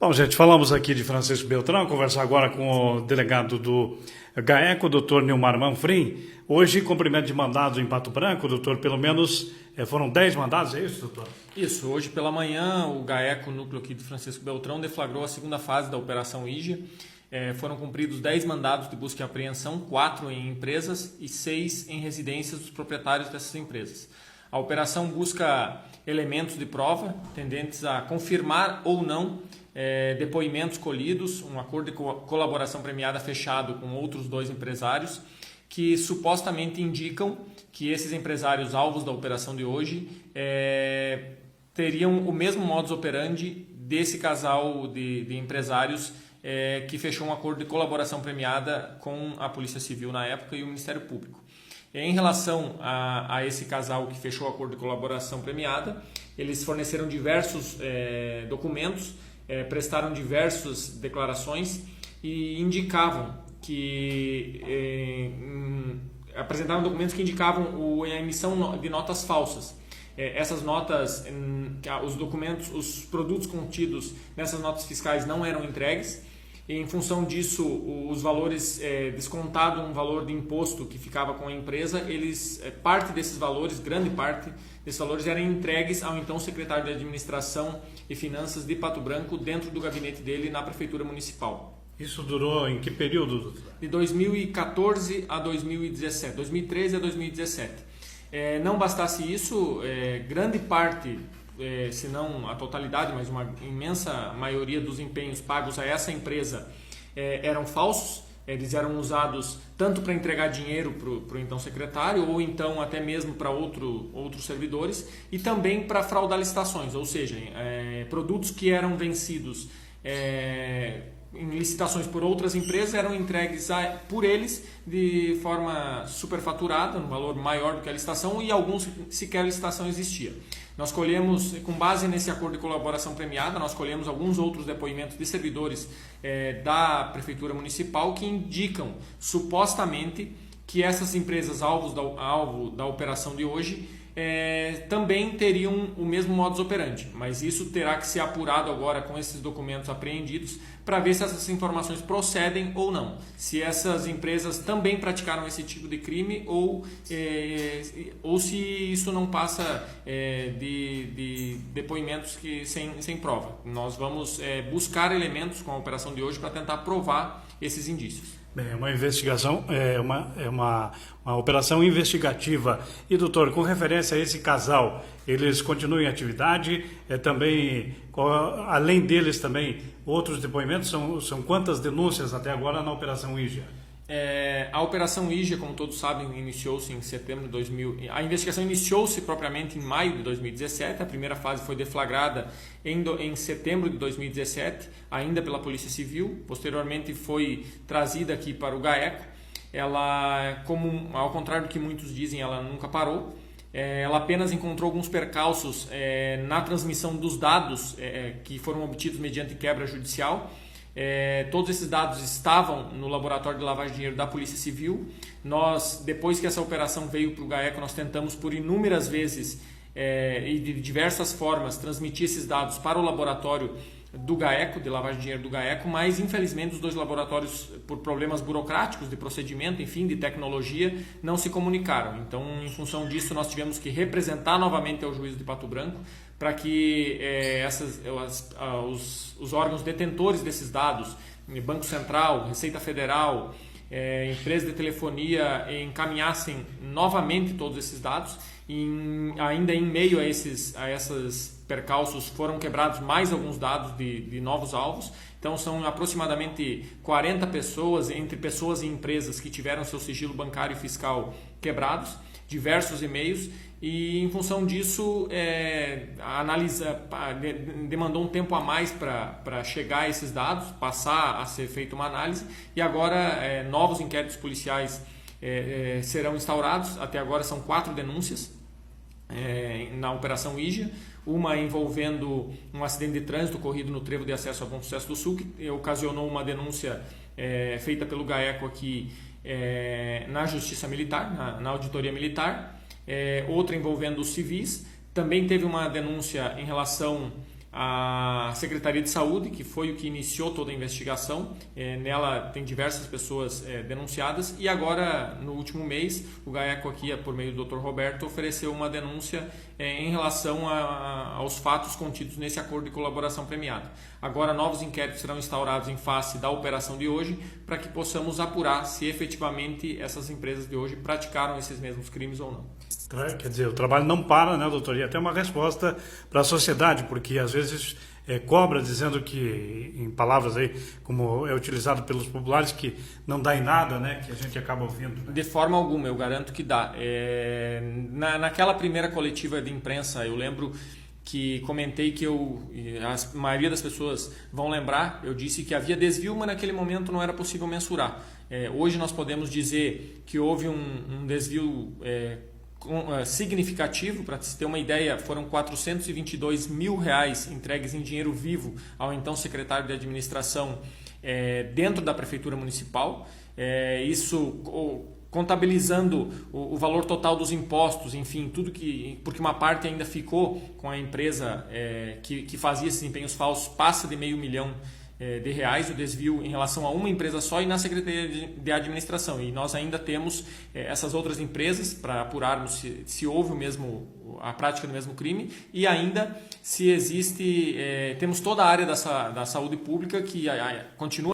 Bom, gente, falamos aqui de Francisco Beltrão, conversar agora com o delegado do GAECO, doutor Nilmar Manfrim. Hoje, cumprimento de mandado em Pato Branco, doutor, pelo menos foram 10 mandados, é isso, doutor? Isso, hoje pela manhã o GAECO, núcleo aqui de Francisco Beltrão, deflagrou a segunda fase da Operação IGIA. Foram cumpridos 10 mandados de busca e apreensão, 4 em empresas e 6 em residências dos proprietários dessas empresas. A operação busca elementos de prova tendentes a confirmar ou não depoimentos colhidos, um acordo de colaboração premiada fechado com outros 2 empresários que supostamente indicam que esses empresários alvos da operação de hoje teriam o mesmo modus operandi desse casal de empresários que fechou um acordo de colaboração premiada com a Polícia Civil na época e o Ministério Público. Em relação a esse casal que fechou o acordo de colaboração premiada, eles forneceram diversos documentos, prestaram diversas declarações e indicavam que apresentaram documentos que indicavam a emissão de notas falsas. Essas notas, os documentos, os produtos contidos nessas notas fiscais não eram entregues. E, em função disso, os valores descontado um valor de imposto que ficava com a empresa, parte desses valores, grande parte desses valores eram entregues ao então secretário de Administração e Finanças de Pato Branco dentro do gabinete dele na Prefeitura Municipal. Isso durou em que período, doutor? De 2014 a 2017, 2013 a 2017. Não bastasse isso, grande parte, se não a totalidade, mas uma imensa maioria dos empenhos pagos a essa empresa eram falsos. Eles eram usados tanto para entregar dinheiro para o então secretário ou então até mesmo para outros servidores e também para fraudar licitações, ou seja, produtos que eram vencidos em licitações por outras empresas eram entregues por eles de forma superfaturada, um valor maior do que a licitação, e alguns sequer a licitação existia. Nós colhemos, com base nesse acordo de colaboração premiada, nós colhemos alguns outros depoimentos de servidores da Prefeitura Municipal que indicam supostamente que essas empresas alvo da operação de hoje também teriam o mesmo modus operandi, mas isso terá que ser apurado agora com esses documentos apreendidos para ver se essas informações procedem ou não, se essas empresas também praticaram esse tipo de crime ou se isso não passa de depoimentos sem prova. Nós vamos buscar elementos com a operação de hoje para tentar provar esses indícios. Bem, é uma investigação, uma operação investigativa. E, doutor, com referência a esse casal, eles continuam em atividade? Também, além deles, também outros depoimentos? São quantas denúncias até agora na Operação IGIA? A Operação IGIA, como todos sabem, iniciou-se em setembro de 2000. A investigação iniciou-se propriamente em maio de 2017. A primeira fase foi deflagrada em setembro de 2017, ainda pela Polícia Civil. Posteriormente foi trazida aqui para o GAECO. Ela, ao contrário do que muitos dizem, ela nunca parou. Ela apenas encontrou alguns percalços na transmissão dos dados que foram obtidos mediante quebra judicial. Todos esses dados estavam no laboratório de lavagem de dinheiro da Polícia Civil. Nós, depois que essa operação veio para o GAECO, nós tentamos por inúmeras vezes e de diversas formas transmitir esses dados para o laboratório do GAECO, de lavagem de dinheiro do GAECO, mas infelizmente os 2 laboratórios, por problemas burocráticos de procedimento, enfim, de tecnologia, não se comunicaram. Então, em função disso, nós tivemos que representar novamente ao juízo de Pato Branco para que os órgãos detentores desses dados, Banco Central, Receita Federal, empresa de telefonia, encaminhassem novamente todos esses dados. Ainda em meio a esses percalços foram quebrados mais alguns dados de novos alvos. Então são aproximadamente 40 pessoas, entre pessoas e empresas, que tiveram seu sigilo bancário e fiscal quebrados, diversos e-mails, e em função disso demandou um tempo a mais para chegar a esses dados, passar a ser feita uma análise, e agora novos inquéritos policiais serão instaurados. Até agora são 4 denúncias na Operação IGIA, uma envolvendo um acidente de trânsito ocorrido no trevo de acesso a Bom Sucesso do Sul, que ocasionou uma denúncia feita pelo GAECO aqui na Justiça Militar, na Auditoria Militar, outra envolvendo os civis. Também teve uma denúncia em relação a Secretaria de Saúde, que foi o que iniciou toda a investigação. Nela tem diversas pessoas denunciadas, e agora, no último mês, o GAECO aqui, por meio do Dr. Roberto, ofereceu uma denúncia em relação aos fatos contidos nesse acordo de colaboração premiada. Agora, novos inquéritos serão instaurados em face da operação de hoje, para que possamos apurar se efetivamente essas empresas de hoje praticaram esses mesmos crimes ou não. Quer dizer, o trabalho não para, né, doutor? E até uma resposta para a sociedade, porque às vezes cobra dizendo que, em palavras aí, como é utilizado pelos populares, que não dá em nada, né, que a gente acaba ouvindo. Né? De forma alguma, eu garanto que dá. Naquela primeira coletiva de imprensa, eu lembro que comentei que a maioria das pessoas vão lembrar, eu disse que havia desvio, mas naquele momento não era possível mensurar. Hoje nós podemos dizer que houve um desvio significativo. Para se ter uma ideia, foram R$422 mil entregues em dinheiro vivo ao então secretário de administração dentro da prefeitura municipal. Isso contabilizando o valor total dos impostos, enfim, tudo porque uma parte ainda ficou com a empresa que fazia esses empenhos falsos, passa de R$500 mil de reais o desvio em relação a uma empresa só e na Secretaria de Administração. E nós ainda temos essas outras empresas para apurarmos se houve a prática do mesmo crime, e ainda se existe, temos toda a área da saúde pública que continua